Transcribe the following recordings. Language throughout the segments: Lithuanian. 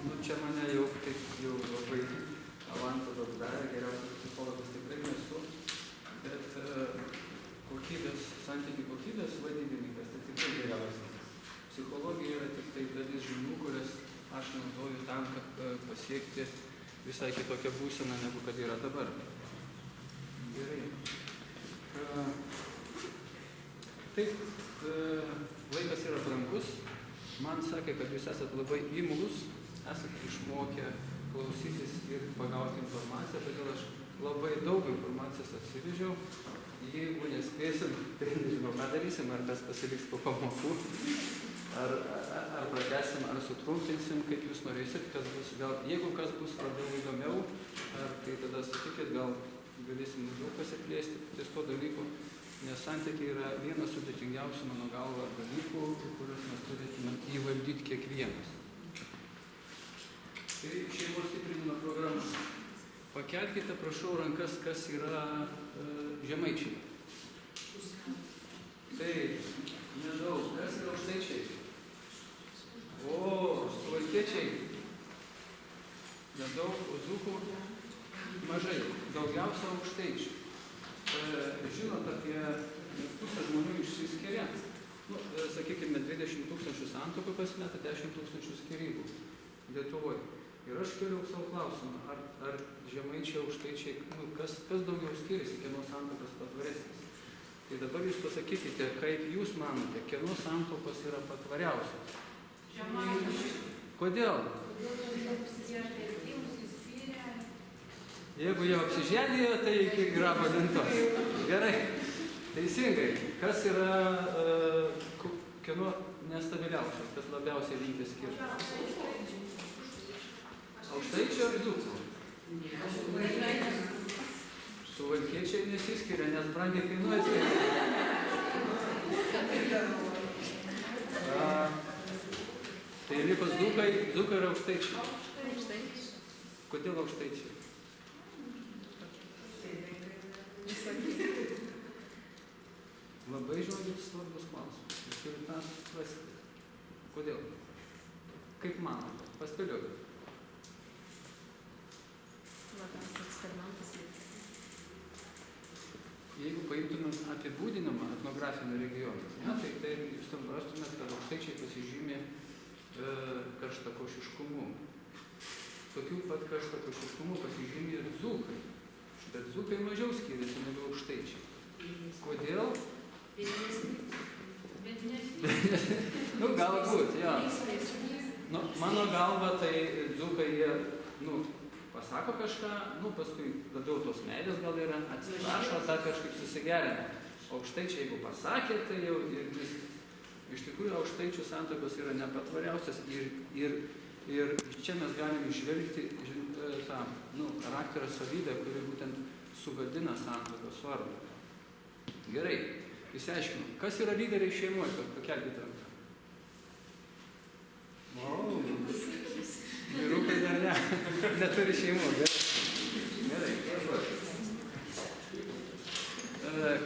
Nu, čia mane jau taip jau labai avansą daug darė, geriausias psichologas tikrai nesu, bet kokybės, santykių kokybės vadybininkas, tai tikrai geriausias. Psichologija yra tik tai dalis žinių, kurias aš naudoju tam, kad pasiekti visai kitokią būseną, negu kad yra dabar. Gerai. Taip, laikas yra brangus. Man sakė, kad jūs esat labai imlus, esat išmokę klausytis ir pagauti informaciją, todėl aš labai daug informacijos atsivežiau. Jeigu nespėsim, tai nežinau, ką darysim, ar kas pasiliks po pamokų, ar pratęsim, ar sutrumpinsim, kaip jūs norėsit, kas bus, gal, jeigu kas bus labiau įdomiau, ar tai tada sutikit, gal galėsim daug pasiplėsti ties to dalyku, nes santykiai yra vienas sudėtingiausių, mano galva, dalykų, kuriuos mes turėtume įvaldyti kiekvienas. Tai šeimos stiprinimo programa. Pakelkite, prašau, rankas, kas yra žemaičiai. Tai nedaug. Kas yra aukštaičiai? O, suvalkiečiai. Nedaug, o dzūkų mažai. Daugiausia aukštaičių. Žinot, apie pusę žmonių išsiskiria. Nu, sakykime, 20 000 santuokų kasmet, 10 000 skyrybų Lietuvoje. Ir aš keliau savo klausimą, ar žemaičiai, aukštaičiai, nu, kas daugiau skiriasi, kieno santuokos patvaresnis. Tai dabar jūs pasakykite, kaip jūs manote, kieno santuokos yra patvariausios. Žemaičiai. Kodėl? Jeigu jau apsižėdėjo, tai iki grabo lentos. Gerai, teisingai. Kas yra, kieno nestabiliausias, kas labiausiai linkęs skirti? Aukštaičiai ar dzūkų? Suvalkiečiai nesiskiria, nes brangiai kainuoja. Tai likus dzūkai ir aukštaičiai. Kodėl aukštaičiai? Labai žodis svarbus klausimas. Jūs turite tą suprasti. Kodėl? Kaip manote? Paspėliokite. Jeigu paimtumėm apibūdinamą etnografinį regioną, tai jūs tam rastumėt, kad aukštaičiai pasižymė karštakošiškumu. Tokių pat karštakošiškumu pasižymė ir dzūkai. Bet dzūkai mažiau skiriasi negu aukštaičiai. Kodėl? Nu, galbūt, jo. Nu, mano galva, tai dzūkai jie, pasako kažką, paskui labiau tos meilės gal yra, atsiprašo, tą kažkaip susigerina. Aukštaičiai, jeigu pasakė, tai jau ir viskas. Iš tikrųjų, aukštaičių santuokos yra nepatvariausias ir čia mes galim išvelgti tą charakterio savybę, kuri būtent sugadina santuokos svarbą. Gerai, išsiaiškinom. Kas yra lyderiai šeimoje, kad pakelkite ranką? Vyrukai dar neturi šeimų. Gerai, gerai.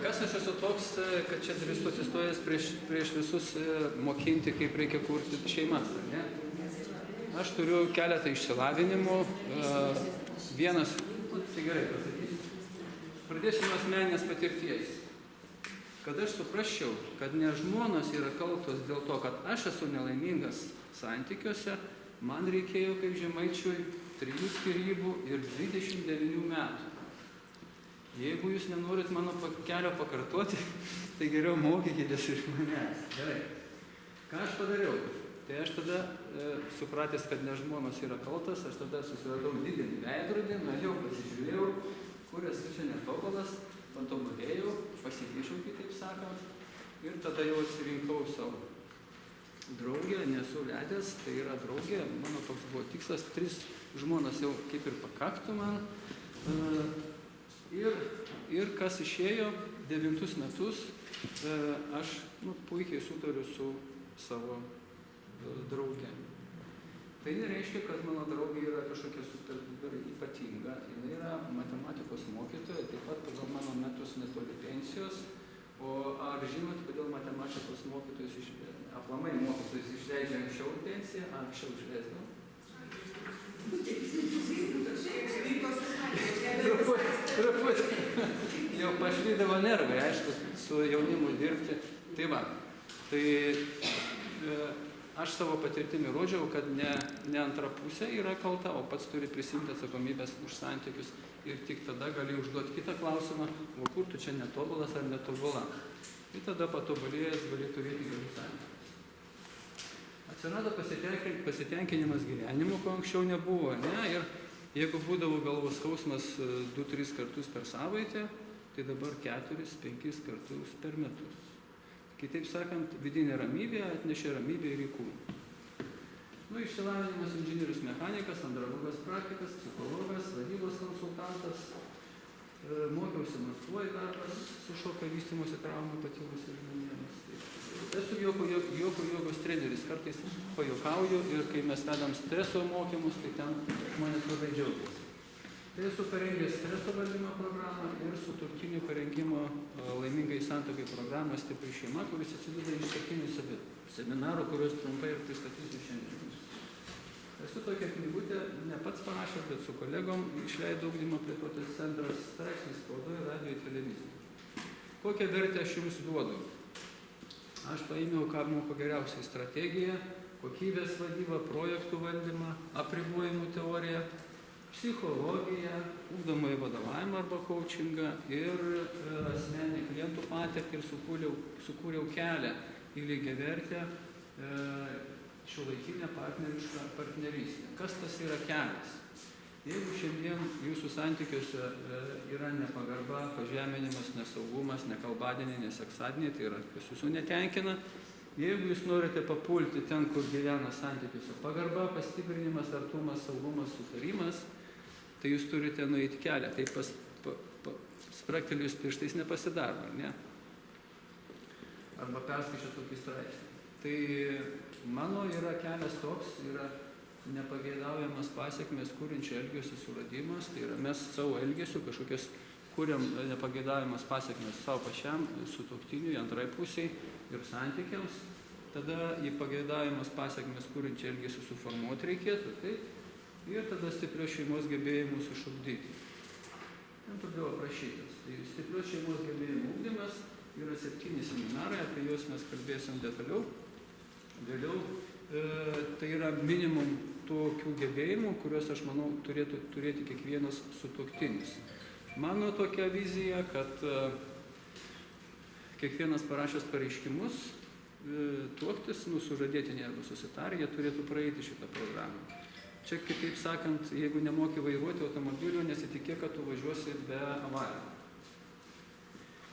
Kas aš esu toks, kad čia drįstu atsistojęs prieš visus mokinti, kaip reikia kurti šeimas, ne? Aš turiu keletą išsilavinimų. Vienas, tai gerai pasakysiu. Pradėsiu nuo asmeninės patirties. Kad aš suprasčiau, kad ne žmonos yra kaltos dėl to, kad aš esu nelaimingas santykiuose, man reikėjo kaip žemaičiui 3 skyrybų ir 29 metų. Jeigu jūs nenorit mano kelio pakartoti, tai geriau mokykitės iš manęs. Gerai. Ką aš padariau? Tai aš tada, supratęs, kad ne žmonos yra kaltas, aš tada susiradau didelį veidrodį, nuėjau, pasižiūrėjau, kur esu čia netobulas, patobulėjau, pasikeičiau, kitaip sakant, ir tada jau atsirinkau savo draugę, nesu vedęs, tai yra draugė, mano toks buvo tikslas, 3 žmonas jau kaip ir pakaktų man. Ir kas išėjo, 9 metus, aš puikiai sutariu su savo draugė. Tai nereiškia, kad mano draugė yra kažkokia super ypatinga. Jis yra matematikos mokytoja, taip pat pagal mano metus netoli pensijos. O ar žinot, kodėl matematikos mokytojus, aplamai mokytojus išleidžia anksčiau pensiją, anksčiau išleisdavo? varydavo nervai, aišku, su jaunimu dirbti. Tai va, tai aš savo patirtimi rodžiau, kad ne antra pusė yra kalta, o pats turi prisimti atsakomybės už santykius ir tik tada gali užduoti kitą klausimą, o kur tu čia netobulas ar netobula. Ir tada patobulėjęs gali turėti gerus santykius. Atsirado pasitenkinimas gyvenimu, ko anksčiau nebuvo, ne? Ir jeigu būdavo galvos skausmas 2-3 kartus per savaitę, tai dabar 4-5 kartus per metus. Kitaip sakant, vidinė ramybė atnešė ramybę ir į kūną. Išsilavinimas inžinierius mechanikas, andragogas praktikas, psichologas, vadybos konsultantas, mokiausi Maskvoje darbas su šokio vystymosi traumų patyrusiais žmonėmis. Esu jogos treneris, kartais pajuokauju ir kai mes vedam streso mokymus, tai ten žmonės labai džiaugiasi. Tai esu parengęs streso valdymo programą ir sutuoktinių parengimo laimingai santuokai programą Stipri šeima, kuris atsideda iš 7 seminarų, kuriuos trumpai ir pristatysiu šiandien. Esu tokią knygutę ne pats parašęs, bet su kolegom išleido ugdymo plėtotės centras straipsnis spaudoje, radijo ir televizijai. Kokią vertę aš jums duodu? Aš paėmiau, ką moko geriausiai strategiją, kokybės vadybą, projektų valdymą, apribojimų teoriją, psichologiją, ugdomąjį vadovavimą arba coachingą ir asmeninį klientų patirtį ir sukūriau kelią į lygiavertę šiuolaikinę partnerystę. Kas tas yra kelias? Jeigu šiandien jūsų santykiuose yra nepagarba, pažeminimas, nesaugumas, nekalbadieniai, neseksadieniai, tai yra, kas jūsų netenkina. Jeigu jūs norite papulti ten, kur gyvena santykiuose pagarba, pastiprinimas, artumas, saugumas, sutarimas, tai jūs turite nueiti kelią. Tai spraktelėjus pirštais nepasidaro, ne? Arba perskaičius tokį straipsnį. Tai mano yra kelias toks, yra nepageidaujamas pasiekmes kūrinčio elgesio suradimas, tai yra mes savo elgesiu kažkokias kūriam nepageidaujamas pasiekmes savo pačiam, sutuoktiniui, antrai pusiai ir santykiams, tada į pageidaujamas pasiekmes kūrinčio elgesio suformuoti reikėtų, taip, ir tada stiprios šeimos gebėjimus išugdyti. Todėl aprašytas. Tai stiprios šeimos gebėjimų ugdymas yra 7 seminarai, apie juos mes kalbėsim detaliau. Vėliau tai yra minimum tokių gebėjimų, kuriuos, aš manau, turėtų turėti kiekvienas sutuoktinis. Mano tokia vizija, kad kiekvienas parašęs pareiškimus, tuoktis, sužadėtiniai arba susitarę, jie turėtų praeiti šitą programą. Čia, kitaip sakant, jeigu nemoki vairuoti automobilio, nesitikėk, kad tu važiuosi be avarijų.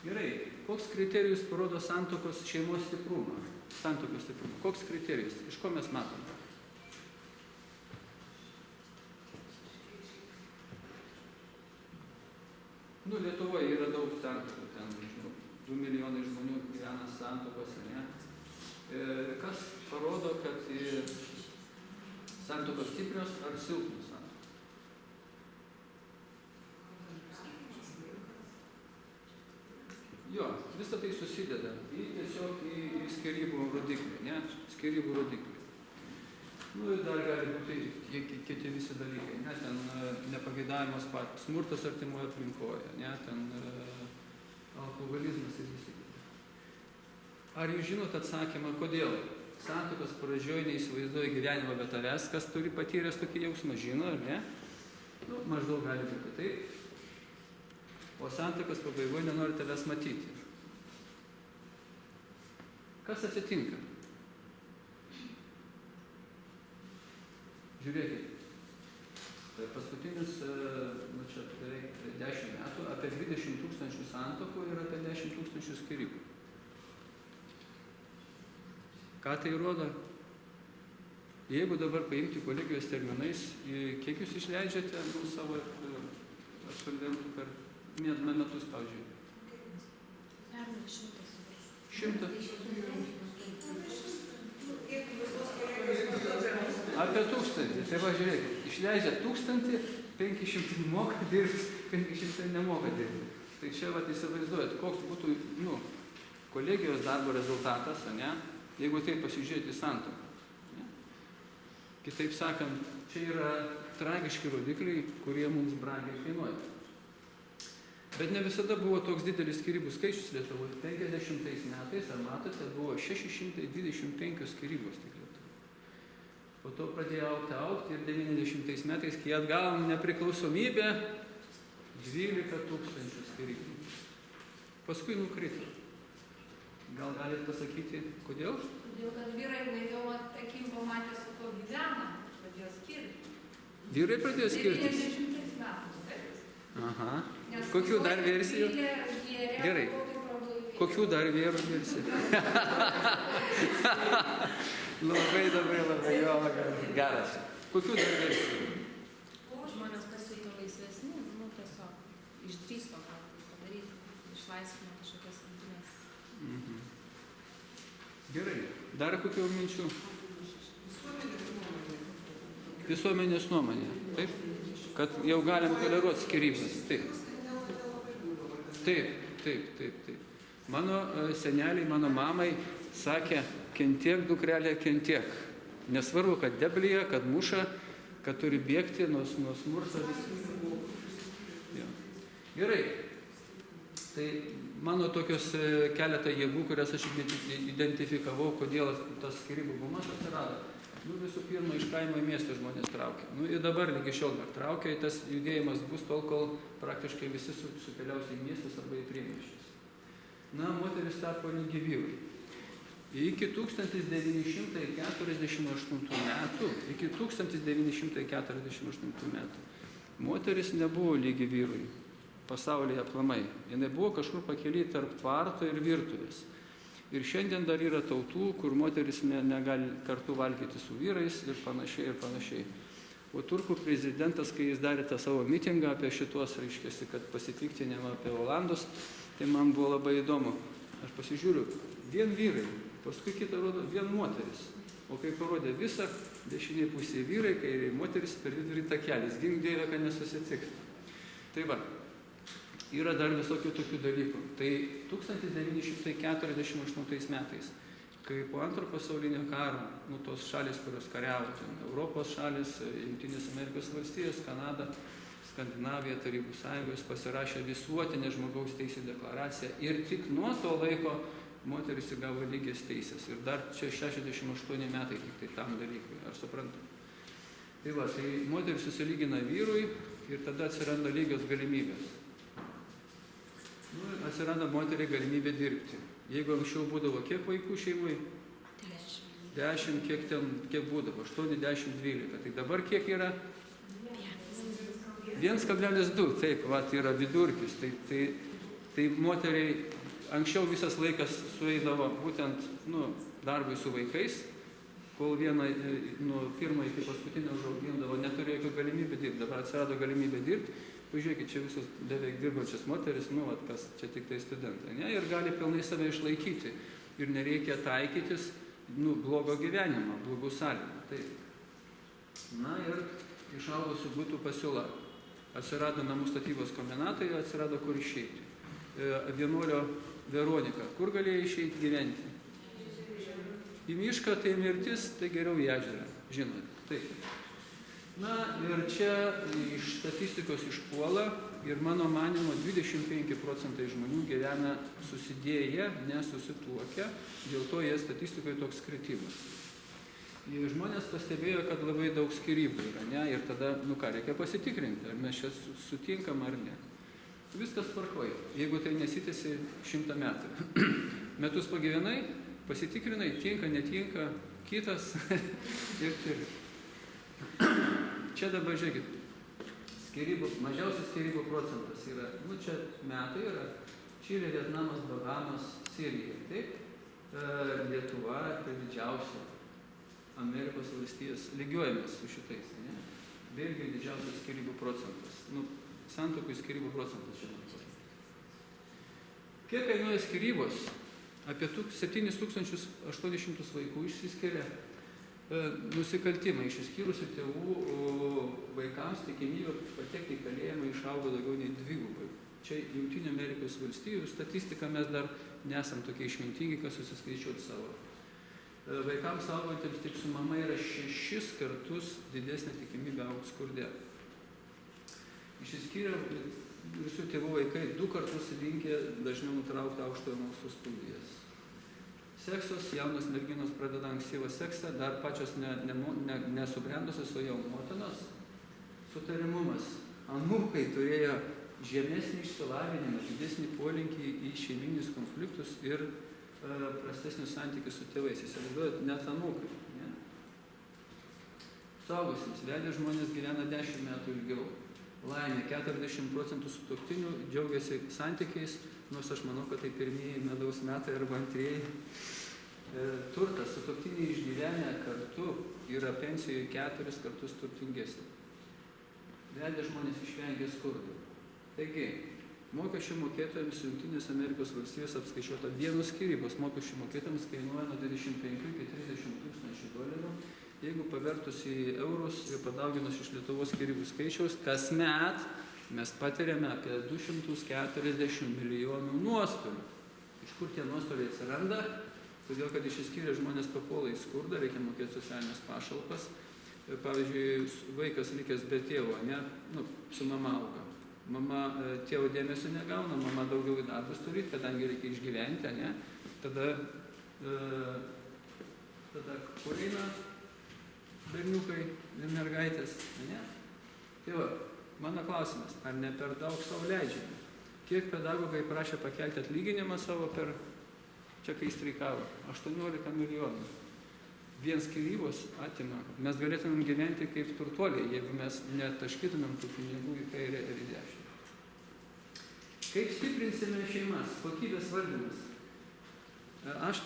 Gerai, koks kriterijus parodo santuokos šeimos stiprumą? Santuokos stiprumą. Koks kriterijus? Iš ko mes matome? Lietuvoje yra daug santuokų, ten, nežinau, 2 milijonai žmonių gyvena santuokose, ne? Kas parodo, kad santuokos stiprios ar silpnos santuokos? Jo, visą tai susideda tiesiog į skyrybų rodiklį, ne? Skyrybų rodiklį. Ir dar gali būti kiti visi dalykai, ne? Ten nepageidavimas smurtas artimoje aplinkoje, ne? Ten alkoholizmas ir visi kiti. Ar jūs žinot atsakymą, kodėl? Santuokos pradžioje neįsivaizduoja gyvenimo be tavęs, kas turi patyręs tokį jausmą, žino, ar ne? Maždaug gali būti taip. O santuokos pabaigoje nenori tavęs matyti. Kas atsitinka? Žiūrėkit, per paskutinius, čia beveik 10 metų, apie 20 000 santuokų ir apie 10 000 skyrybų. Ką tai rodo? Jeigu dabar paimti kolegijos terminais, kiek jūs išleidžiate savo absolventų per metus, pavyzdžiui? 100. Apie 1000. Tai va, žiūrėkit, išleidžia 1500 moka dirbti, 500 nemoka dirbti. Tai čia va įsivaizduojat, koks būtų kolegijos darbo rezultatas, ne? Jeigu taip pasižiūrėti santuoką. Kitaip sakant, čia yra tragiški rodikliai, kurie mums brangiai kainuoja. Bet ne visada buvo toks didelis skyrybų skaičius Lietuvoje. 50 metais, ar matote, buvo 625 skyrybos tik Lietuvoje. Po to pradėjo augti ir 90 metais, kai atgavom nepriklausomybę, 12 000 skyrybų. Paskui nukrito. Gal galite pasakyti, kodėl? Todėl, kad vyrai daugiau akim pamatė, su to gyvena, pradėjo skirti. Vyrai pradėjo skirtis? 90 metais, taip. Aha. Kokių dar versijų? Gerai. Kokių dar versijų? Labai, jo, geras. Kokių dar versijų? Žmonės pasiekia laisvesni, tiesiog išdrįso padaryti, išlaisvino kažkokias rinktinės. Gerai. Dar kokių minčių? Visuomenės nuomonė. Taip? Kad jau galim toleruoti skyrybas. Taip. Mano seneliai, mano mamai sakė, kentiek, dukrelė, kentiek. Nesvarbu, kad deblija, kad muša, kad turi bėgti nuo smurto. Gerai. Tai mano tokios keletą jėgų, kurias aš identifikavau, kodėl tas skyrybų bumas atsirado. Visų pirma, iš kaimo į miestą žmonės traukia. Ir dabar lygi šiol dar traukia, tas judėjimas bus tol, kol praktiškai visi sukeliaus į miestus arba į priemiesčius. Moteris tapo lygi vyrai. Iki 1948 metų moteris nebuvo lygi vyrui pasaulyje aplamai. Jinai buvo kažkur pakely tarp tvarto ir virtuvės. Ir šiandien dar yra tautų, kur moteris negali kartu valgyti su vyrais ir panašiai. O turkų prezidentas, kai jis darė tą savo mitingą apie šitos, reiškiasi, kad pasipiktinimą apie Olandus, tai man buvo labai įdomu. Aš pasižiūriu, vien vyrai, paskui kitą rodo vien moteris. O kai parodė visą, dešiniai pusėje vyrai, kairiai moteris, per vidurį takelis. Gink Dieve, kad nesusitiktų. Tai va. Yra dar visokių tokių dalykų. Tai 1948 metais, kai po antro pasaulinio karo, tos šalis, kurios kariavo, Europos šalis, Jungtinės Amerikos valstijos, Kanada, Skandinavija, Tarybų Sąjungos pasirašė visuotinę žmogaus teisių deklaraciją ir tik nuo to laiko moteris įgavo lygias teisės. Ir dar čia 68 metai tik tai tam dalykui, ar suprantam? Tai va, tai moteris susilygina vyrui ir tada atsiranda lygios galimybės. Atsiranda moteriai galimybė dirbti. Jeigu anksčiau būdavo kiek vaikų šeimui? 10, kiek būdavo? 8, 10, 12. Tai dabar kiek yra? 1,2. Taip, va, tai yra vidurkis. Tai moteriai anksčiau visas laikas sueidavo būtent darbui su vaikais, kol vieną nuo pirmą iki paskutinio užaugindavo, neturėjo jokių galimybę dirbti. Dabar atsirado galimybė dirbti. Pažiūrėkit, čia visos beveik dirbančias moteris, kas čia tik tai studentai, ne? Ir gali pilnai save išlaikyti. Ir nereikia taikytis blogo gyvenimo, blogų sąlygų. Taip. Ir išaugusių būtų pasiūla. Atsirado namų statybos kombinatai, atsirado kur išeiti. Vienuolio Veronika, kur galėjo išeiti gyventi? Į mišką, tai mirtis, tai geriau į ežerą, žinot. Taip. Ir čia iš statistikos išpuola ir mano manimo 25% žmonių gyvena susidėję, nesusituokę, dėl to jie statistikoje toks kritimas. Ir žmonės pastebėjo, kad labai daug skyrybų yra, ne? Ir tada, reikia pasitikrinti, ar mes čia sutinkam ar ne. Viskas tvarkoja, jeigu tai nesitęsi 100 metų. Metus pagyvenai, pasitikrinai, tinka, netinka, kitas ir turi. Čia dabar žiūrėkit, mažiausias skyrybų procentas yra, čia metai yra, Čilė, Vietnamas, Bagamas, Sirija, taip? Lietuva, tai didžiausia, Amerikos valstijos, lygiuojamės su šitais, ne? Belgija didžiausias skyrybų procentas, santuokų skyrybų procentas čia man. Kiek kainuoja skyrybos? Apie 7800 vaikų išsiskiria. Nusikaltimai išsiskyrusių tėvų vaikams tikimybė patekti į kalėjimą išaugo daugiau nei 2. Čia Jungtinių Amerikos valstijų statistika mes dar nesam tokie išmintingi, kad susiskaičiuoti savo. Vaikams augantiems tik su mama yra 6 kartus didesnė tikimybė augti skurde. Išsiskyrę visų tėvų vaikai 2 kartus linkę dažniau nutraukti aukštojo mokslo studijas. Seksas, jaunos merginos pradeda ankstyvą seksą, dar pačios nesubrendusios, o jau motinos. Sutarimumas. Anūkai turėjo žemesnį išsilavinimą, didesnį polinkį į šeiminius konfliktus ir prastesnius santykius su tėvais. Įsivaizduojat, net anūkai. Ne? Suaugusiems vedę žmonės gyvena 10 metų ilgiau. Laimė, 40% sutuoktinių džiaugiasi santykiais, nors aš manau, kad tai pirmieji medaus metai arba antrieji. Turtas, sutuoktiniai išgyvenę kartu yra pensijoje 4 kartus turtingesni. Vedę žmonės išvengia skurdo. Taigi, mokesčių mokėtojams Jungtinės Amerikos valstijos apskaičiuota vienos skyrybos mokesčių mokėtojams kainuoja nuo 25 iki 30 tūkstančių dolerių. Jeigu pavertus į eurus ir padauginus iš Lietuvos skyrybų skaičiaus, kasmet mes patiriame apie 240 milijonų nuostolių. Iš kur tie nuostoliai atsiranda? Todėl, kad išsiskyrę žmonės papuola į skurdą, reikia mokėti socialinės pašalpas. Pavyzdžiui, vaikas likęs be tėvo, ne? Su mama auga. Mama tėvo dėmesio negauna, mama daugiau į darbus turi, kadangi reikia išgyventi, ne? Tada kur eina berniukai ir mergaitės, ne? Tai va, mano klausimas, ar ne per daug savo leidžiame? Kiek pedagogai prašė pakelti atlyginimą savo per, čia kai streikavo, 18 milijonų. Vien skyrybos atima. Mes galėtumėm gyventi kaip turtuoliai, jeigu mes netaškytumėm tų pinigų į kairę ir į dešinę. Kaip stiprinsime šeimas? Kokybės valdymas. Aš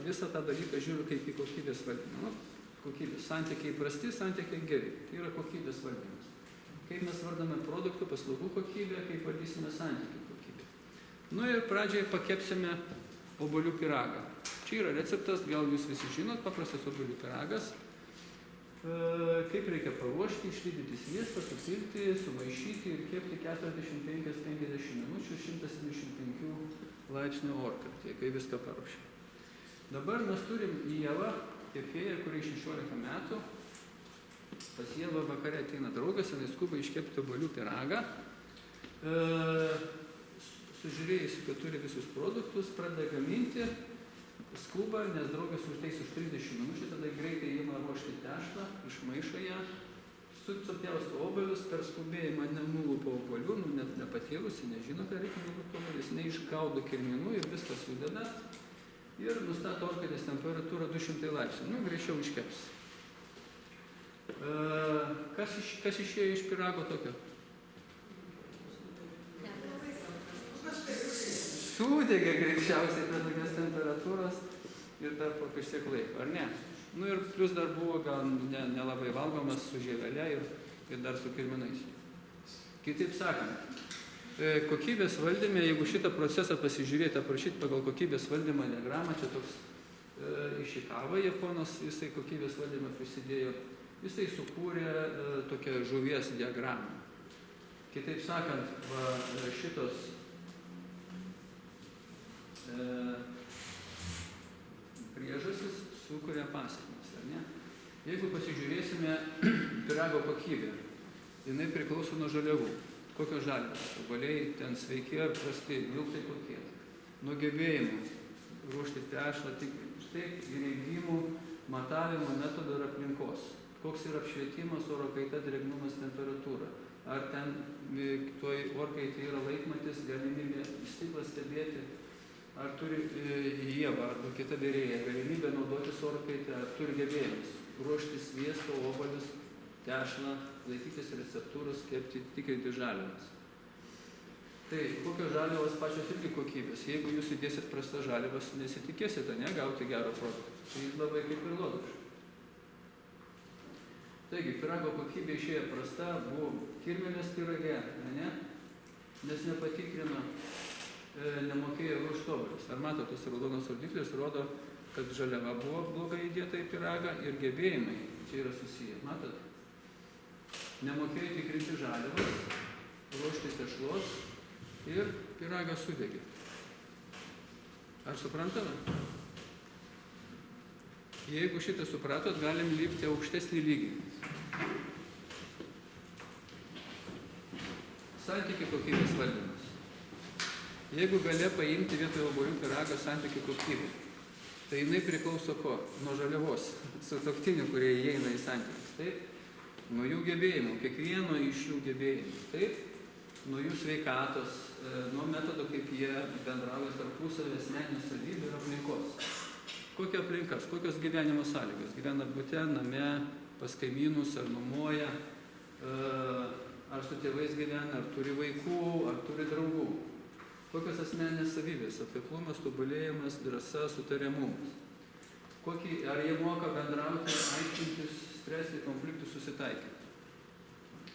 visą tą dalyką žiūriu kaip į kokybės valdymą. Kokybės. Santykiai prasti, santykiai geri. Tai yra kokybės valdymas. Kaip mes vardame produktų, paslaugų kokybę, kaip valdysime santykių kokybę. Ir pradžiai pakepsime obuolių pyragą. Čia yra receptas, gal jūs visi žinot, paprastas obuolių pyragas. Kaip reikia paruošti, išlydyti sviestą, supilti, sumaišyti ir kepti 45-50 minučių 175 laipsnių orkaitėje, kai viską paruošė. Dabar mes turim Ievą, kepėją, kuriai 16 metų. Pas Ievą vakare ateina draugas ir jis skuba iškepti obuolių pyragą. Sužiūrėjusi, kad turi visus produktus, pradeda gaminti, skuba, nes draugas užteis už 30 minučių, tada greitai ima ruošti tešlą, išmaišo ją, supjausto obuolius, per skubėjimą nenulupo obuolių, net nepatyrusi, nežino, ką reikia nulupti obuolius, neišgaudo kirminų ir viską sudeda ir nustato orkaitės temperatūrą 200 laipsnių, greičiau iškeps. Kas išėjo iš pyrago tokio? Sudegė greičiausiai prie tokios temperatūros ir dar po kažkiek laiko, ar ne? Ir plus dar buvo gal nelabai valgomas su žievele ir dar su kirminais. Kitaip sakant, kokybės valdyme, jeigu šitą procesą pasižiūrėti, aprašyti pagal kokybės valdymą diagramą, čia toks Išikava Japonas, jisai kokybės valdymą prisidėjo, jisai sukūrė tokią žuvies diagramą. Kitaip sakant, šitos priežastis sukuria pasekmes, ar ne? Jeigu pasižiūrėsime pyrago kokybę, jinai priklauso nuo žaliavų. Kokios žaliavos? Obuoliai ten sveiki ar prasti, miltai kokie. Nuo gebėjimų ruošti tešlą, štai įrengimų, matavimo metodų ir aplinkos. Koks yra apšvietimas, oro kaita, drėgnumas, temperatūra. Ar ten toj orkaitėje yra laikmatis, galimybė stiklą stebėti. Ar turi Ieva arba kita virėja galimybę naudotis orkaitę, ar turi gebėjimus ruošti sviestą, obuolius, tešlą, laikytis receptūros, kepti, tikrinti žaliavas. Tai kokios žaliavos pačios irgi kokybės. Jeigu jūs įdėsit prastas žaliavas, nesitikėsite, ne, gauti gerą produktą. Tai labai kaip ir logiška. Taigi, pyrago kokybė išėjo prasta, buvo kirminės pyrage, ne? Nes nepatikrino, nemokėjo ruošti obuolius. Ar matot, tas raudonas rodiklis rodo, kad žaliava buvo blogai įdėta į pyragą ir gebėjimai čia yra susiję. Matot? Nemokėjo tikrinti žaliavas, ruošti tešlos ir pyragas sudegė. Ar suprantame? Jeigu šitą supratot, galim lipti aukštesnį lygį. Santykių kokybės valdymas. Jeigu gali paimti vietoj obuolių pyrago santykių kokybę, tai jinai priklauso ko? Nuo žaliavos, sutuoktinių, kurie įeina į santykius. Taip? Nuo jų gebėjimų, kiekvieno iš jų gebėjimų. Taip? Nuo jų sveikatos, nuo metodo, kaip jie bendrauja tarpusavį, asmeninių savybių ir aplinkos. Kokia aplinkas, kokios gyvenimo sąlygos? Gyvena bute, name, pas kaimynus, ar nuomoja, ar su tėvais gyvena, ar turi vaikų, ar turi draugų. Kokios asmeninės savybės? Atkaklumas, tobulėjimas, drąsa, sutariamumas. Ar jie moka bendrauti, aiškintis, spręsti konfliktus, susitaikyti?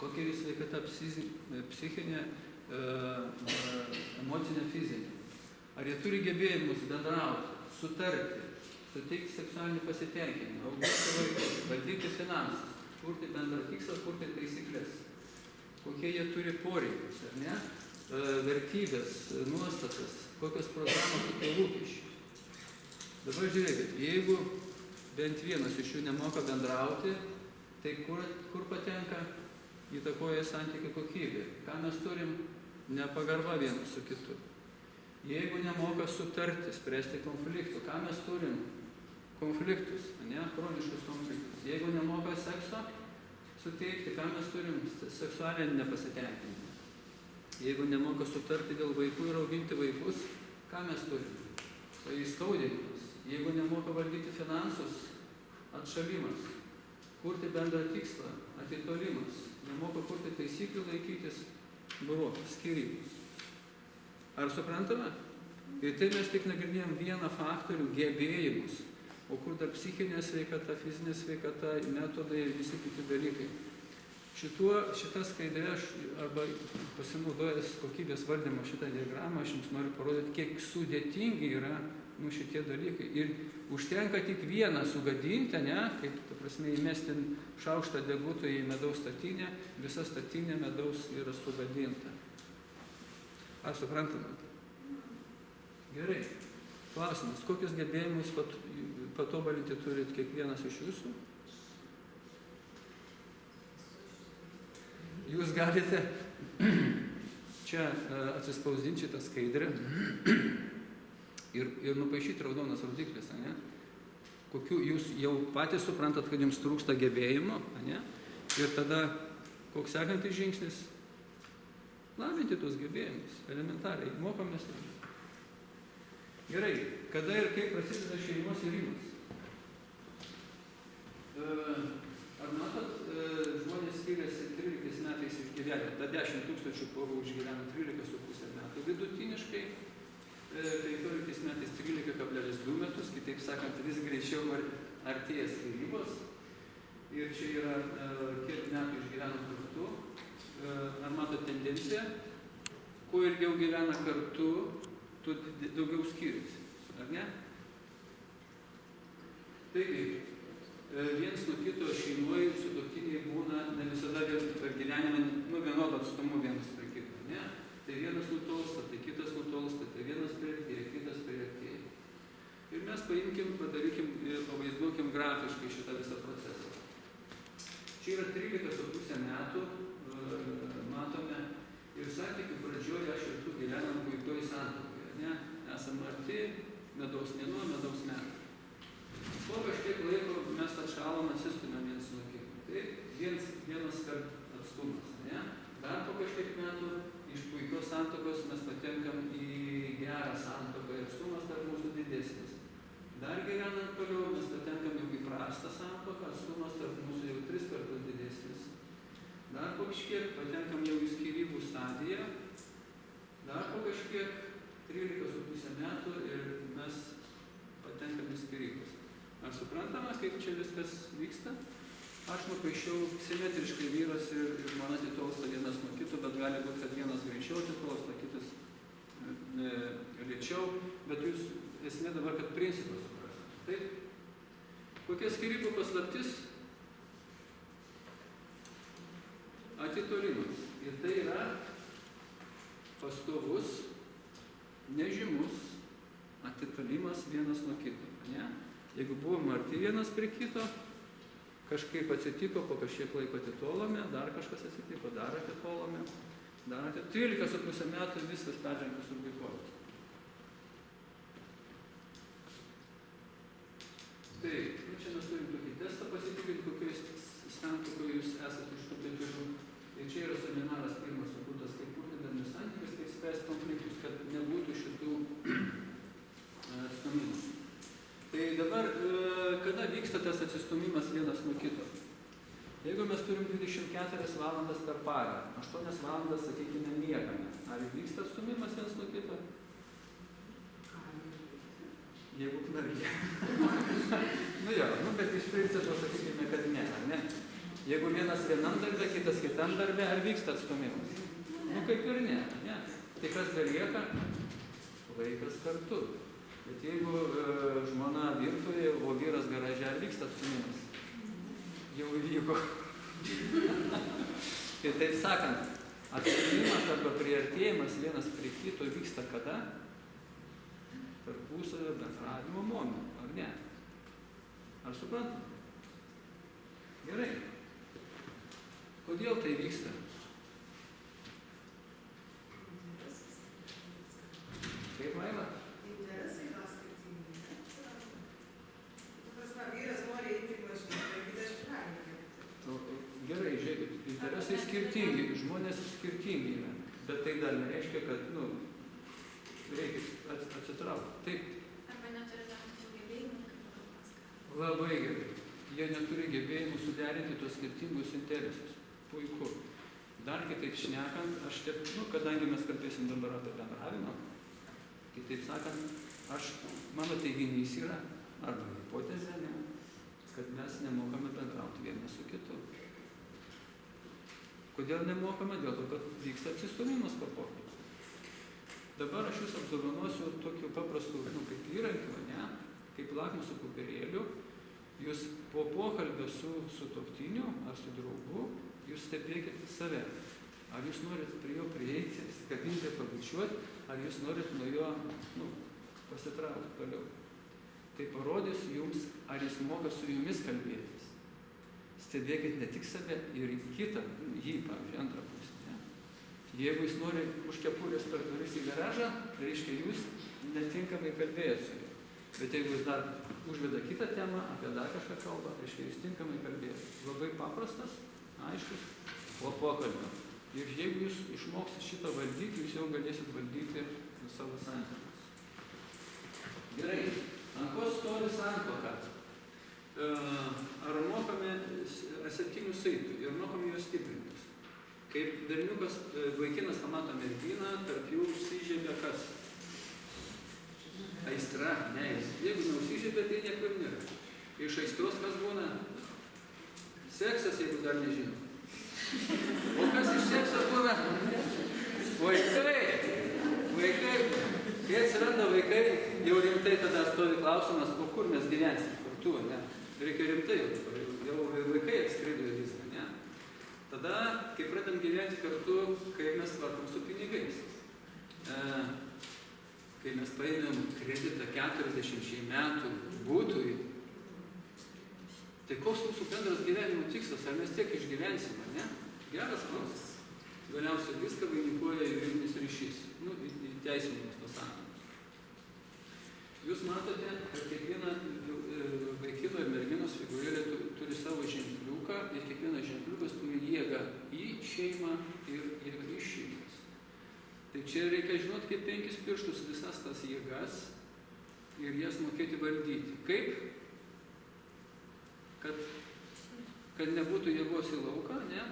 Kokia jų sveikata psichinė, emocinė, fizinė? Ar jie turi gebėjimus bendrauti, sutarti, suteikti seksualinį pasitenkinimą, auginti vaikus, valdyti finansus, kurti bendrą tikslą, kurti taisyklės? Kokie jie turi poreikius, ar ne? Vertybės, nuostatas, kokios programos, kokie lūkesčiai. Dabar žiūrėkit, jeigu bent vienas iš jų nemoka bendrauti, tai kur patenka? Įtakoja santykių kokybė. Ką mes turim? Nepagarba vienas su kitu. Jeigu nemoka sutarti, spręsti konfliktų, ką mes turim? Konfliktus, ne? Chroniškus konfliktus. Jeigu nemoka sekso suteikti, ką mes turim? Seksualinį nepasitenkinimą. Jeigu nemoka sutarti dėl vaikų ir auginti vaikus, ką mes turim? Tai įskaudinimas. Jeigu nemoka valdyti finansus, atšalimas. Kurti bendrą tikslą, atitolimas. Nemoka kurti taisyklių, laikytis, skyrybos. Ar suprantame? Ir tai mes tik nagrinėjom vieną faktorių – gebėjimus. O kur dar psichinė sveikata, fizinė sveikata, metodai ir visi kiti dalykai. Šitą skaidrę aš arba pasinaudojęs kokybės valdymo šitą diagramą, aš jums noriu parodyti, kiek sudėtingi yra šitie dalykai. Ir užtenka tik vieną sugadinti, ne, kaip, ta prasme, įmesti šaukštą deguto į medaus statinę, visa statinė medaus yra sugadinta. Ar suprantate? Gerai. Klausimas, kokius gebėjimus patobulinti turit kiekvienas iš jūsų? Jūs galite čia atsispausdinti šitą skaidrę ir nupaišyti raudonas rodiklis, ne? Kokių jūs jau patys suprantat, kad jums trūksta gebėjimo, ne? Ir tada, koks sekantis žingsnis? Lavinti tuos gebėjimus, elementariai, mokomės. Gerai, kada ir kaip prasideda šeimos irimas? Ar matot, žmonės skiriasi 13 metais išgyvenę, ta 10 000 porų išgyvena 13,5 metų vidutiniškai, 15 metais 13,2 metus, kitaip sakant, vis greičiau artėja skyrybos. Ir čia yra kiek metų išgyvena kartu. Ar matot tendenciją? Kuo ilgiau gyvena kartu, tuo daugiau skiriasi. Ar ne? Taigi, viens nuo kito šeimoje sutuoktiniai būna ne visada per gyvenimą vienodą atstumų vienas prie kito. Ne? Tai vienas nutolsta, tai kitas nutolsta, tai vienas priartėja, kitas priartėja. Ir mes paimkim, padarykim, pavaizduokim grafiškai šitą visą procesą. Čia yra 13,5 metų, matome, ir santykių pradžioje aš ir tu gyvenam puikioj santuokoje, ne? Esam arti, medaus mėnuo, medaus metai. Po kažkiek laiko mes atšalom, atsistumėm viens nuo kito. Taip, vienas kart atstumas, ne? Dar po kažkiek metų iš puikios santuokos mes patenkam į gerą santuoką ir atstumas tarp mūsų didesnis. Dar gyvenant toliau mes patenkam jau į prastą santuoką, atstumas tarp mūsų jau 3 kartus didesnis. Dar po kažkiek patenkam jau į skyrybų stadiją, dar po kažkiek 13,5 metų ir mes patenkam į skyrybas. Ar suprantama, kaip čia viskas vyksta? Aš nupaišiau simetriškai vyras ir žmona atitolsta vienas nuo kito, bet gali būti, kad vienas greičiau atitolsta, kitas lėčiau, bet jūs esmė dabar, kad principas suprasite. Taip? Kokia skyrybų paslaptis? Atitolimas. Ir tai yra pastovus, nežymus atitolimas vienas nuo kito. Ne? Jeigu buvom arti vienas prie kito, kažkaip atsitiko, po kažkiek laiko atitolome, dar kažkas atsitiko, dar atitolome. darote 13,5 metų, viskas peržengtas Rubikonas. Tai, čia mes turim tokį testą pasitikrinti, kokiais santuokoje jūs esate iš tų keturių. Ir čia yra seminaras pirmas sukurtas, kaip kurti darnius santykius, kaip spręsti konfliktus, kad nebūtų šitų stumimų. Tai dabar, kada vyksta tas atsistumimas vienas nuo kito? Jeigu mes turim 24 valandas per parą, 8 valandas, sakykime, miegame, ar vyksta atstumimas vienas nuo kito? Jeigu knarkia. Nu jo, bet iš principo sakykime, kad ne. Jeigu vienas vienam darbe, kitas kitam darbe, ar vyksta atstumimas? Nu kaip ir ne. Tai kas belieka? Vaikas kartu. Bet jeigu žmona virtuvėje, o vyras garaže, ar vyksta atstumimas? Jau įvyko. Tai taip sakant, atstumimas arba priartėjimas vienas prie kito vyksta kada? Tarpusavio bendravimo momentu, ar ne? Ar suprantam? Gerai. Kodėl tai vyksta? Kaip Vaila? Interesai gal skirtingi. Vyras nori eiti į bažnyčią, kitas šventinį. Gerai, žiūrėkit, interesai skirtingi, žmonės skirtingi yra. Bet tai dar nereiškia, kad, reikia atsitraukti. Taip. Arba neturi tam tikrų gebėjimų, kaip paskatinti. Labai gerai. Jie neturi gebėjimų suderinti tuos skirtingus interesus. Puiku. Dar kitaip šnekant, kadangi mes kalbėsim dabar apie bendravimą, kitaip sakant, mano teiginys yra, arba hipotezė, kad mes nemokame bendrauti vienas su kitu. Kodėl nemokame? Dėl to, kad vyksta atsistumimas po pokalbio. Dabar aš jūs apdovanosiu tokiu paprastu, kaip įrankiu, kaip lakmuso popierėliu. Jūs po pokalbio su sutuoktiniu ar su draugu, jūs stebėkit save. Ar jūs norit prie jo prieiti, apsikabinti, pabučiuoti, ar jūs norit nuo jo pasitraukti toliau. Tai parodys jums, ar jis moka su jumis kalbėtis. Stebėkit ne tik save ir kitą, jį, pavyzdžiui, antrą pusę. Jeigu jis nori už kepurės per duris į garažą, tai reiškia, jūs netinkamai kalbėjot su juo. Bet jeigu jis dar užveda kitą temą, apie dar kažką kalbą, reiškia, jūs tinkamai kalbėjot. Labai paprastas, aiškus, po pokalbio. Ir jeigu jūs išmoksite šitą valdyti, jūs jau galėsit valdyti savo santykius. Gerai, ant ko stovi santuoka? Ar mokame septynių saitų ir mokame juos stiprintis. Kaip berniukas, vaikinas pamato merginą, tarp jų užsižiebia kas? Aistra, ne. Jeigu neužsižiebia, tai niekur nėra. Iš aistros kas būna? Seksas, jeigu dar nežino. O kas iš sekso būna? Vaikai. Kai atsiranda vaikai, jau rimtai tada stovi klausimas, o kur mes gyvensim kartu, ne? Reikia rimtai, jau vaikai atskrido į viską, ne? Tada, kai pradam gyventi kartu, kai mes tvarkom su pinigais. Kai mes paėmėm kreditą 40 metų būtui, tai koks mūsų bendras gyvenimo tikslas, ar mes tiek išgyvensime, ne? Geras klausimas. Galiausiai viską vainikuoja juridinis ryšys, įteisinimas tos santuokos. Jūs matote, kad kiekviena vaikino ir merginos figūrėlė turi savo ženkliuką ir kiekvienas ženkliukas turi jėgą į šeimą ir jėgą iš šeimos. Tai čia reikia žinoti kaip 5 pirštus visas tas jėgas ir jas mokėti valdyti. Kaip? Kad nebūtų jėgos į lauką, ne?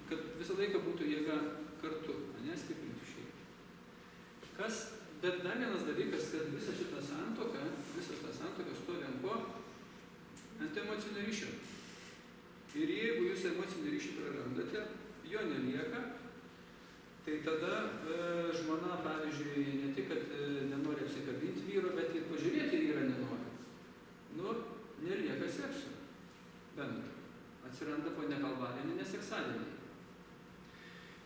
Kad visą laiką būtų jėga kartu, ne? Stiprinti šeimą. Bet dar vienas dalykas, kad visas tas santuoka stovi ant ko? Ant emocinio ryšio. Ir jeigu jūs emocinį ryšį prarandate, jo nelieka, tai tada žmona, pavyzdžiui, ne tik, kad nenori apsikabinti vyro, bet ir pažiūrėti vyrą nenori. Nelieka sekso. Bendro. Atsiranda po nekalbadienį neseksadienį.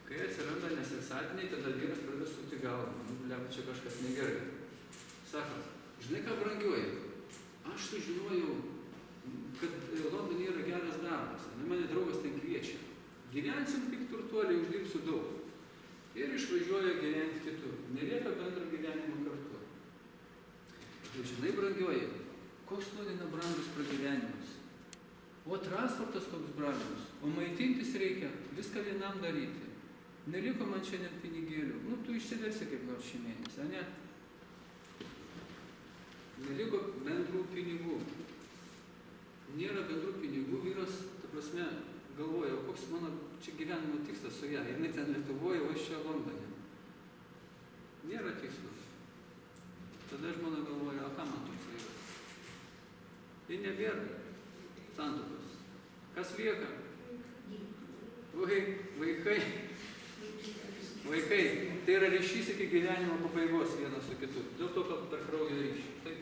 Kai atsiranda neseksadieniai, tada vyras pradeda sukti galvą. Čia kažkas negerai. Sako, žinai ką, brangioji, aš sužinojau, kad Londone yra geras darbas. Mane draugas ten kviečia. Gyvensim kaip turtuoliai, uždirbsiu daug. ir išvažiuoja gyventi kitur. Nelieka bendro gyvenimo kartu. Ir žinai, brangioji, koks nuodėna brangus pragyvenimas. O transportas koks brangus. O maitintis reikia viską vienam daryti. Neliko man šiandien pinigėlių. Nu, tu išsiversi kaip nors šį mėnesį, ne? Neliko bendrų pinigų. Nėra bendrų pinigų, vyras, ta prasme, galvoja, o koks mano čia gyvenimo tikslas su ją. Jinai ten Lietuvoje, o aš čia Londone. Nėra tikslas. Tada žmona galvoja, o ką man toks yra? Ir nebėra santuokos. Kas lieka? Vaikai. Vaikai. Tai yra ryšys iki gyvenimo pabaigos vienas su kitu. Dėl to, kad per kraujo ryšį. Taip.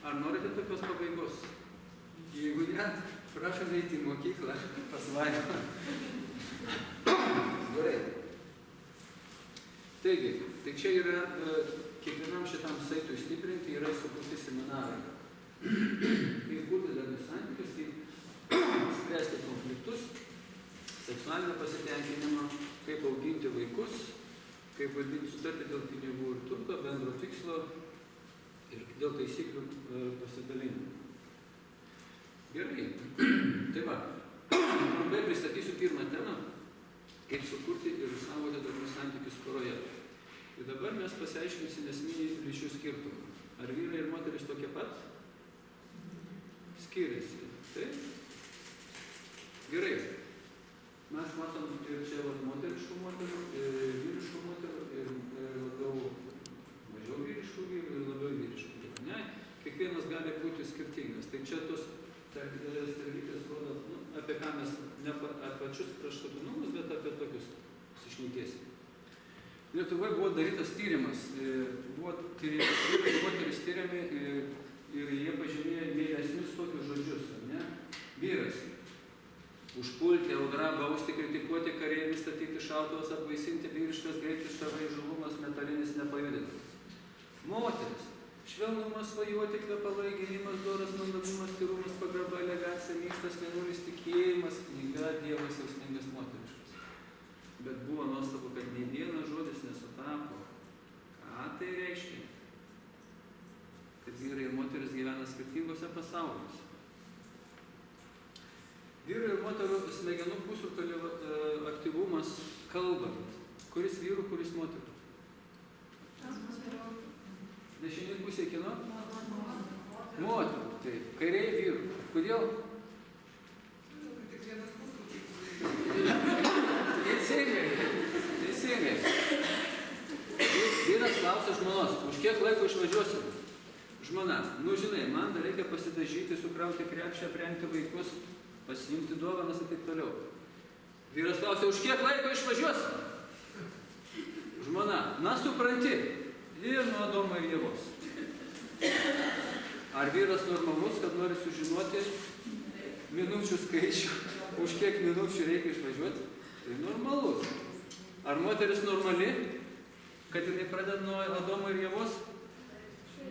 Ar norite tokios pabaigos? Jeigu ne, prašom eiti į mokyklą pas vaiką. Gerai. Taigi, tai čia yra, kiekvienam šitam saitui stiprinti yra sukurti seminarai. Kaip kurti darnius santykius, kaip spręsti konfliktus, seksualinio pasitenkinimo, kaip auginti vaikus, kaip valdyti sutartį dėl pinigų ir turto, bendro tikslo ir dėl taisyklių pasidalinimo. Gerai. Tai va, trumpai pristatysiu pirmą temą, kaip sukurti ir išsaugoti darnius santykius poroje. Ir dabar mes pasiaiškinsime esminį lyčių skirtumą. Ar vyrai ir moteris tokie pat? Skiriasi. Taip? Gerai. Mes matom ir čia moteriškų moterų, ir vyriškų moterų, ir labiau mažiau vyriškų vyrų, ir labiau vyriškų vyrų. Ne? Kiekvienas gali būti skirtingas. Tai čia tos sterlytės rodo, apie ką mes ne apie pačius kraštutinumus, bet apie tokius sušnekėsim. Lietuvoje buvo darytas tyrimas. Buvo vyrai ir moteris tyriami ir jie pažymėjo mėlesnius tokius žodžius. Ne? Vyras. Užpulti, audra, bausti, kritikuoti, kareivius, statyti šautuvus, apvaisinti, vyriškas, greitiškas, žalumas, metalinis, nepajudinamas. Moteris. Švelnumas, svajoti, kvepalai, gėrimas, doras, mandagumas, tyrumas, pagarba, elegancija, mykštas, vienuolis, tikėjimas, knyga, Dievas, jausmingas, moteriškas. Bet buvo nuostabu, kad nei vienas žodis nesutapo. Ką tai reiškia? Kad vyrai ir moteris gyvena skirtingose pasauliuose. Vyrai ir moterų smegenų pusrutulio aktyvumas kalbant. Kuris vyrų, kuris moterų? Dešinė pusė kino? Moterų. Taip. Kairiai vyrų. Kodėl? Tik vienas pusrutulys. Teisingai. Vyras klausia žmonos, už kiek laiko išvažiuosim? Žmona, nu žinai, man dar reikia pasidažyti, sukrauti krepšę, aprengti vaikus, pasiimti dovanas ir taip toliau. Vyras klausia, už kiek laiko išvažiuosim? Žmona, na supranti, ir nuo Adomo ir Ievos. Ar vyras normalus, kad nori sužinoti minučių skaičių, už kiek minučių reikia išvažiuoti? Tai normalus. Ar moteris normali, kad jinai pradeda nuo Adomo ir Ievos?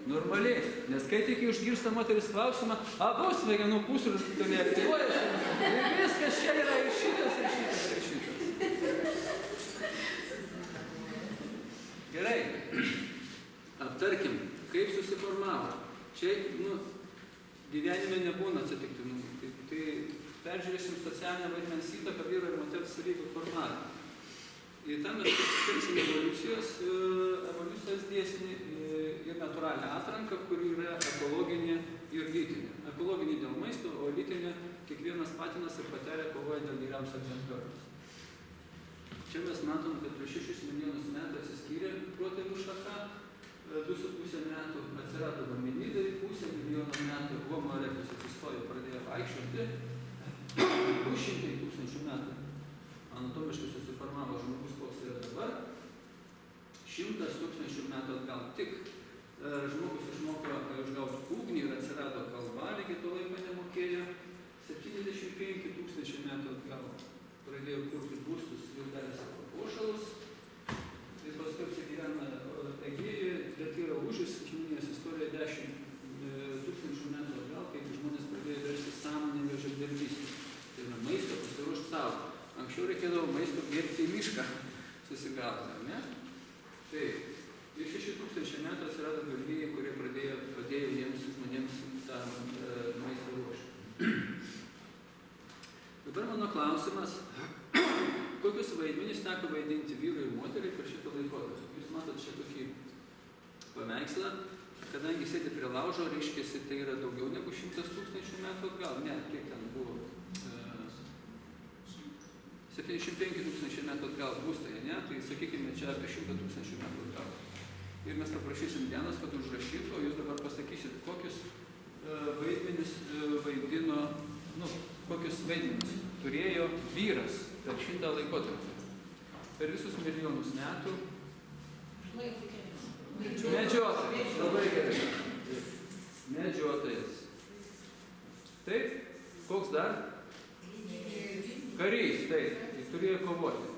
Normaliai. Nes kai tik išgirsta moteris klausimą, abu smegenų pusrutuliai aktyvuojasi. Ir viskas čia yra ir šitas, ir šitas, ir šitas. Gerai. Aptarkim, kaip susiformavo. Čia, gyvenime nebūna atsitiktinumų. Tai peržiūrėsim socialinę vaidmens įtaką vyro ir moters savybių formavimą. Ir tam mes pasitelksim evoliucijos dėsnį ir natūralią atranką, kuri yra ekologinė ir lytinė. Ekologinė dėl maisto, o lytinė kiekvienas patinas ir patelė kovoja dėl geriausio egzemplioriaus. Čia mes matom, kad prieš 6 milijonus metų atsiskyrė protėvių šaka, 2,5 metų atsirado hominidai, 0,5 milijono metų Homo erectus atsistojo, pradėjo vaikščioti, 200 tūkstančių metų anatomiškai susiformavo žmogus, koks yra dabar, 100 tūkstančių metų atgal. Tik žmogus išmoko išgauti ugnį ir atsirado kalba, lygiai to laiko nemokėjo, 75 tūkstančių metų atgal pradėjo kurti būstus, vildelės ir papuošalus. Ir paskui apsigyvena Egėjoje, bet yra užis žmonijos istorija 10 tūkstančių metų atgal, kai žmonės pradėjo versti sąmoningą žemdirbystę. Tai yra maisto pasiruošti savo. Anksčiau reikėdavo maisto bėgti į mišką susigauti, ar ne? Taip. Ir 6000 metų atsirado galvijai, kurie padėjo jiems žmonėms tą maistą ruošti. Dabar mano klausimas, kokius vaidmenys teko vaidinti vyrai ir moteriai per šitą laikotarpį? Jūs matot čia tokį paveikslą, kadangi sėdi prie laužo, reiškiasi, tai yra daugiau negu 100 000 metų atgal. Ne, kiek ten buvo? 75 000 metų atgal būstai, ne? Tai sakykime, čia apie 100 000 metų atgal. Ir mes paprašysim Dianos, kad užrašytų, o jūs dabar pasakysit, kokius vaidmenis vaidino, kokius vaidmenis turėjo vyras per šitą laikotarpį. Per visus milijonus metų. Medžiotojas. Labai gerai. Medžiotojas. Taip? Koks dar? Karys, taip. Jis turėjo kovoti.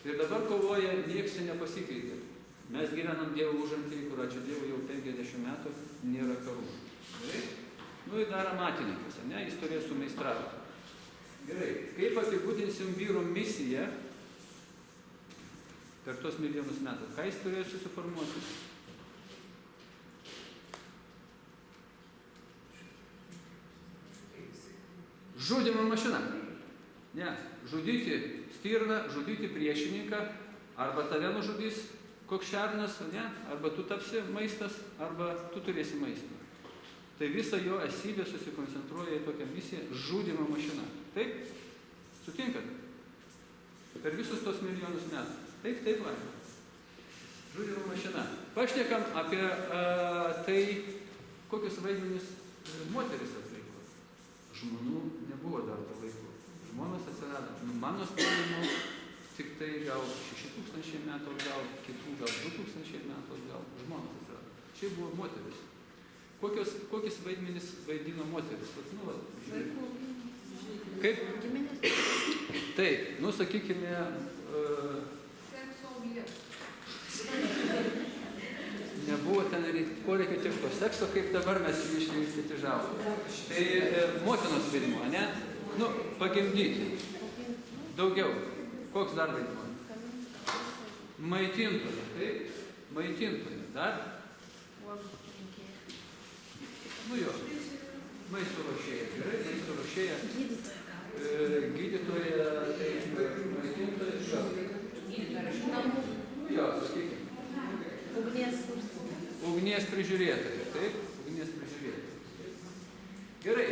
Ir dabar kovoja, nieks nepasikeitė. Mes gyvenam Dievo užantyje, kur ačiū Dievui jau 50 metų nėra karų. Gerai? Ir dar amatininkas, ne? Jis turėjo sumeistrauti. Gerai. Kaip apibūdinsim vyro misiją per tos milijonus metų? Ką jis turėjo susiformuoti? Žudymo mašina. Ne. Žudyti stirną, žudyti priešininką, arba tave nužudys koks šernas, ne? Arba tu tapsi maistas, arba tu turėsi maistą. Tai visa jo esybė susikoncentruoja į tokią misiją žudymo mašina. Taip? Sutinkat? Per visus tos milijonus metų. Taip, taip, va. Žudymo mašina. Pašnekam apie tai, kokius vaidmenis moteris atliko. Žmonų nebuvo dar to laiku. Žmonos atsirado. Mano sprendimu tik tai gal 6000 metų atgal, kitų gal 2000 metų atgal. Žmonos atsirado. Čia buvo moteris. Kokius vaidmenis vaidino moteris? Kaip? Taip, sakykime... Sekso objektas. Nebuvo ten poreikio tiek to sekso, kaip dabar mes jį išlystitižavom. Tai motinos vaidmuo, ne? Pagimdyti. Daugiau. Koks dar vaidmuo? Maitintoja, taip? Maitintoja. Dar? Jo. Maisto ruošėja. Gerai, maisto ruošėja. Gydytoja, taip, maitintoja. Jo, sakykime. Ugnies prižiūrėtoja, taip? Ugnies prižiūrėtoja. Gerai.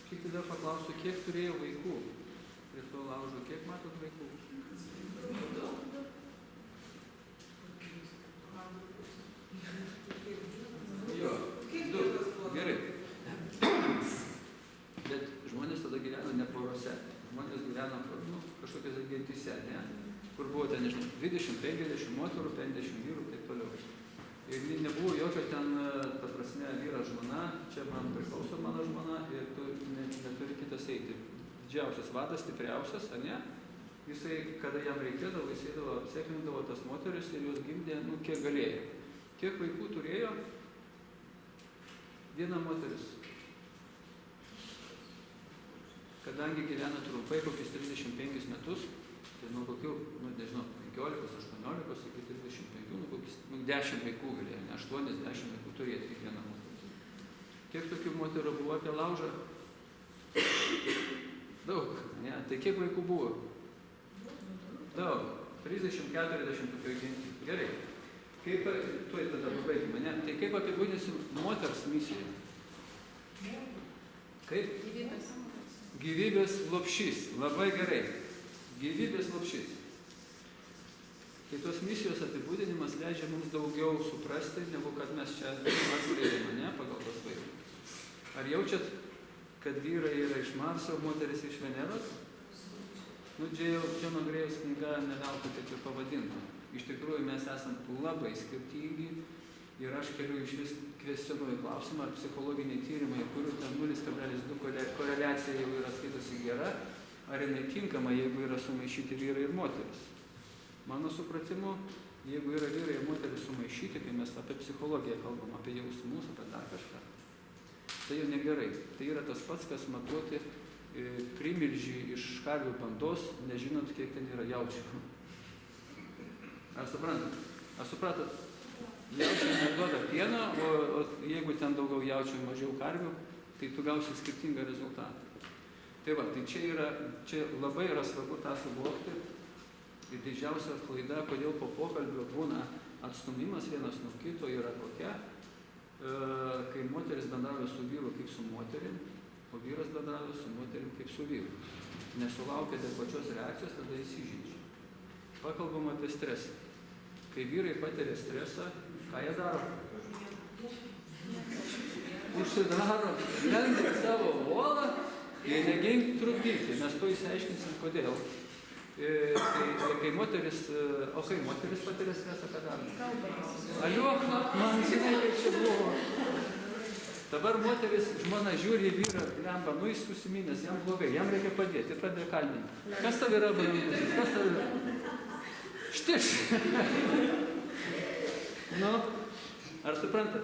Kiek tada paklausiu, kiek turėjo vaikų prie to laužo? Kiek matot vaikų? Jo, du. Gerai. Bet žmonės tada gyveno ne porose. Žmonės gyveno kažkokiose gentyse, ne? Kur buvo ten, nežinau, 20, 50 moterų, 50 vyrų ir taip toliau. Ir nebuvo jokio ten, ta prasme, vyras žmona, čia man priklauso mano žmona ir tu neturi kitas eiti. Didžiausias vadas, stipriausias, ar ne? Jisai, kada jam reikėdavo, jis eidavo, apsėklindavo tas moteris ir jos gimdė, kiek galėjo. Kiek vaikų turėjo? Viena moteris. Kadangi gyvena trumpai, kokius 35 metus, tai nuo kokių, nežinau, 15, 18 iki 35, kokius 10 vaikų galėjo, ne 8-10 vaikų turėti kiekvieną moterį. Kiek tokių moterų buvo apie laužą? Daug, ne? Tai kiek vaikų buvo? Daug. 30-40 tokių ginti. Gerai. Kaip, tuoj tada pabaigime, ne? Tai kaip apibūdinsim moters misiją? Kaip? Gyvybės lopšys. Labai gerai. Gyvybės lopšys. Tai tos misijos apibūdinimas leidžia mums daugiau suprasti, negu kad mes čia atskleidėme, ne, pagal tos vaidmenis. Ar jaučiat, kad vyrai yra iš Marso, moteris iš Veneros? Džono Grėjaus knyga neveltui taip ir pavadinta. Iš tikrųjų mes esam labai skirtingi ir aš keliu iš vis kvestionuoju klausimą, ar psichologiniai tyrimai, kurių ten 0,2 koreliacija jau yra skaitosi gera, ar jinai tinkama, jeigu yra sumaišyti vyrai ir moteris. Mano supratimu, jeigu yra vyrai ir moteris sumaišyti, kai mes apie psichologiją kalbam, apie jausmus, apie dar kažką, tai jau negerai. Tai yra tas pats, kas matuoti primilžį iš karvių bandos, nežinot, kiek ten yra jaučių. Ar suprantat? Ar supratot? Jaučiai neduoda pieno, o jeigu ten daugiau jaučių, mažiau karvių, tai tu gausi skirtingą rezultatą. Tai va, tai čia labai yra svarbu tą suvokti. Ir didžiausia klaida, kodėl po pokalbio būna atstumimas vienas nuo kito, yra kokia, kai moteris bendrauja su vyru kaip su moterim, o vyras bendrauja su moterim kaip su vyru. Nesulaukia adekvačios reakcijos, tada įsižeidžia. Pakalbam apie stresą. Kai vyrai patiria stresą, ką jie daro? Užsidaro, lenda savo uolą ir negink trukdyti, mes to įsiaiškinsim, kodėl. Kai moteris patiria stresą, ką daro? Aliuok, man žinai, kaip čia buvo. Dabar moteris, žmona žiūri į vyrą, lemba, nu jis susiminęs, jam blogai, jam reikia padėti, pradėjo kalbinti. Kas tau yra brangusis? Kas tau yra? Štiš. Nu, ar suprantat?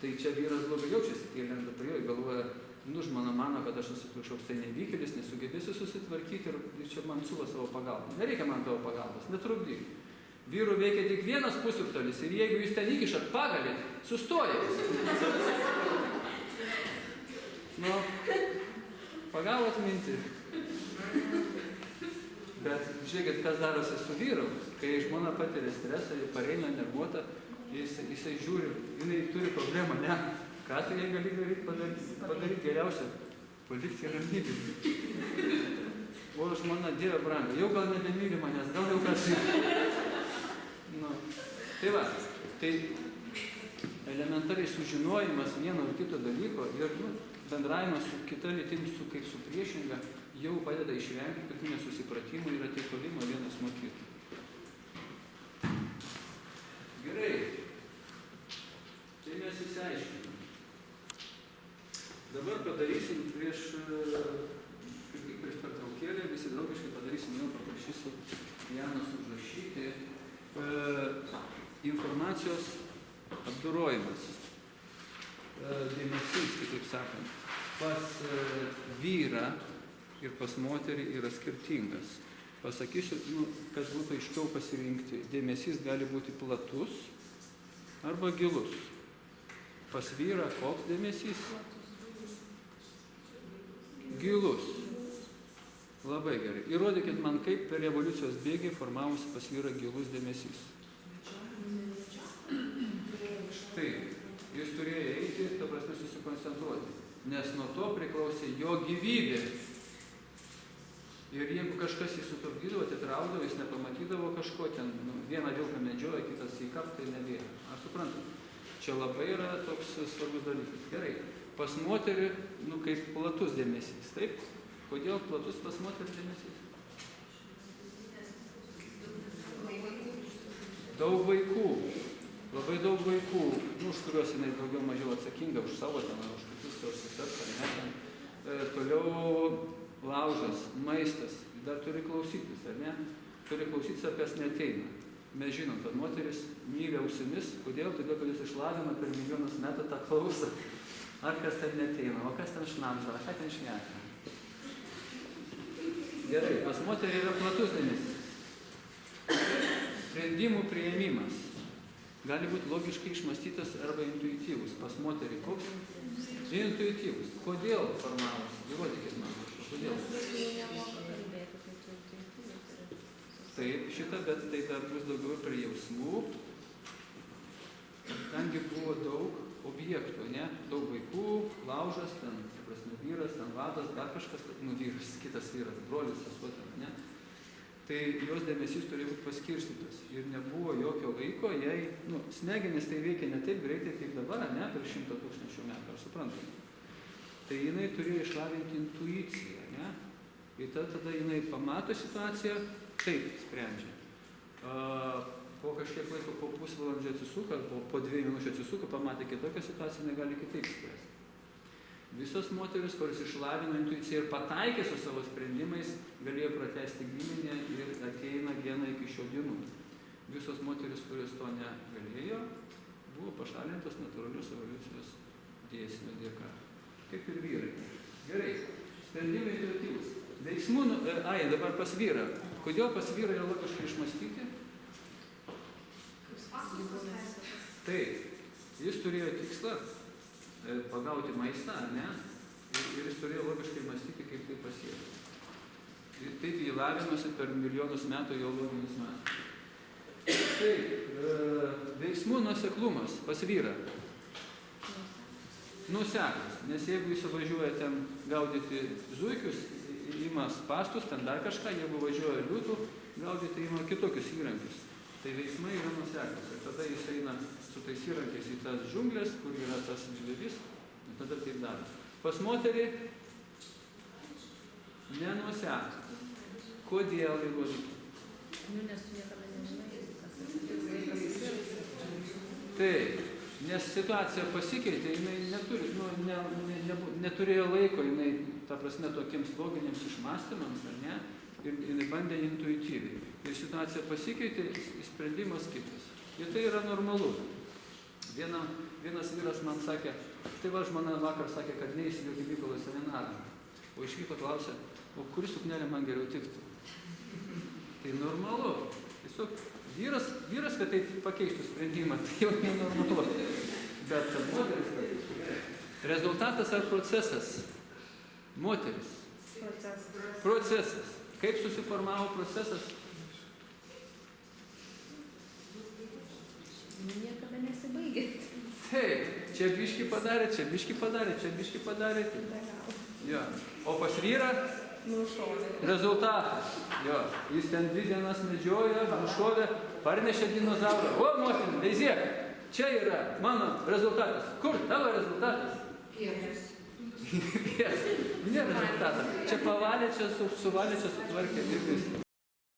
Tai čia vyras blogai jaučiasi, kai lenda prie jo, galvoja, nu, žmona mano, kad aš esu kažkoks tai nevykėlis, nesugebėsiu susitvarkyti ir čia man siūlo savo pagalbą. Nereikia man tavo pagalbos, netrukdyk. Vyrų veikia tik vienas pusrutulys ir jeigu jūs ten įkišat pagalį, sustoja. Nu, pagavot mintį. Bet žiūrėkit, kas darosi su vyru. Kai žmona patiria stresą, ji pareina nervuota, jisai žiūri, jinai turi problemą, ne? Ką tu jai gali padaryti geriausia? Palikti ramybę. O žmona, Dieve branga, jau gal nebemyli manęs, gal jau kas. Nu, tai va, tai elementariai sužinojimas vieno ar kito dalyko ir bendravimas su kita lytim, kaip su priešinga, jau padeda išvengti tokių nesusipratimų ir atitolimo vienas nuo kito. Gerai, tai mes įsiaiškiname. Dabar padarysim prieš pertraukėlę, visi draugiškai padarysim, jau paprašysiu Janas užrašyti. Informacijos apdorojimas. Dėmesys, kitaip sakant, pas vyrą ir pas moterį yra skirtingas. Pasakysiu, kad būtų aiškiau pasirinkti. Dėmesys gali būti platus arba gilus. Pas vyrą koks dėmesys? Gilus. Labai gerai. Įrodykit man, kaip per evoliucijos bėgį formavosi pas vyrą gilus dėmesys. Taip, jis turėjo eiti, ta prasme susikoncentruoti, nes nuo to priklausė jo gyvybė. Ir jeigu kažkas jį sutrukdydavo, atitraukdavo, jis nepamatydavo kažko, ten vieną vilką medžioja, kitas į kaptą ir nebėra. Ar suprantat? Čia labai yra toks svarbus dalykas. Gerai, pas moterį, kaip platus dėmesys, taip? Kodėl platus pas moterį dėmesys? Daug vaikų, labai daug vaikų, už kuriuos jinai daugiau mažiau atsakinga, už savo ten, už kitus, už sesers, ar ne ten. Toliau laužas, maistas, dar turi klausytis, ar ne? Turi klausytis, ar kas neteina. Mes žinom, kad moteris myli ausimis, kodėl? Todėl, kad jis išlavina per milijonus metų tą klausą. Ar kas ten neteina, o kas ten šnabžda, ką ten šneka. Gerai, pas moterį yra platus dėmesys. Sprendimų priėmimas gali būti logiškai išmąstytas arba intuityvus. Pas moterį koks? Intuityvus. Kodėl formavosi? Įrodykit man. Kodėl? Taip, bet tai dar bus daugiau prie jausmų. Tengi buvo daug objektų, ne? Daug vaikų, laužas, ten, prasme, vyras, ten vadas, dar kažkas, vyras, kitas vyras, brolis, sesuo, ne? Tai jos dėmesys turėjo būti paskirstytas. Ir nebuvo jokio laiko, jei, smegenys tai veikia ne taip greitai kaip dabar, ne, per 100 000 metų, ar suprantate? Tai jinai turėjo išlavinti intuiciją, ne? Ir tada jinai pamato situaciją, taip sprendžia. Po kažkiek laiko, po pusvalandžio atsisuko, po 2 minučių atsisuko, pamatė kitokią situaciją, negali kitaip spręsti. Visos moteris, kurios išlavino intuiciją ir pataikė su savo sprendimais, galėjo pratęsti giminę ir ateina viena iki šių dienų. Visos moteris, kurios to negalėjo, buvo pašalintos natūralios evoliucijos dėsnio dėka. Kaip ir vyrai. Gerai. Sprendimai intuityvūs. Veiksmų, dabar pas vyrą. Kodėl pas vyrą yra logiškai išmastyti? Taip, jis turėjo tikslą pagauti maistą, ar ne? Ir jis turėjo logiškai mąstyti, kaip tai pasiekti. Ir taip jį lavinosi per milijonus metų jo loginis mąstymas. Taip, veiksmų nuoseklumas pas vyrą. Nuseklus, nes jeigu jis važiuoja ten gaudyti zuikius, ima spastus, ten dar kažką, jeigu važiuoja liūtų, gaudyti ima kitokius įrankius. Tai veiksmai yra nuseklus. Ir tada jis eina su tais įrankiais į tas džunglės, kur yra tas žvėris, ir tada taip daro. Pas moterį nenuseklus. Kodėl įrodyti? Nu, nes tu niekada nežinai, kas atsitiks, vaikas susirgs. Taip, nes situacija pasikeitė, jinai neturėjo laiko, jinai, ta prasme, tokiems loginiams išmąstymams, ar ne, ir jinai bandė intuityviai. Ir situacija pasikeitė, sprendimas kitas. Ir tai yra normalu. Vienas vyras man sakė, tai va, žmona vakar sakė, kad neįsi jokį Mykolo seminarą. O iš ryto klausė, o kuri suknelė man geriau tiktų? Tai normalu. Tiesiog vyras, kad tai pakeistų sprendimą, tai jau nenormalu. Bet kad moteris. Rezultatas ar procesas? Moteris. Procesas. Kaip susiformavo procesas? Niekada nesibaigia. Taip, čia biškį padarė, čia biškį padarė, čia biškį padarė. Jo. O pas vyrą? Nušovė. Rezultatas. Jo. Jis ten 2 dienas medžiojo, nušovė, parnešė dinozaurą. O, motin, veizėk, čia yra mano rezultatas. Kur tavo rezultatas? Pietus. Nėra rezultatas. Čia pavalė, čia suvalė, čia sutvarkė ir viskas.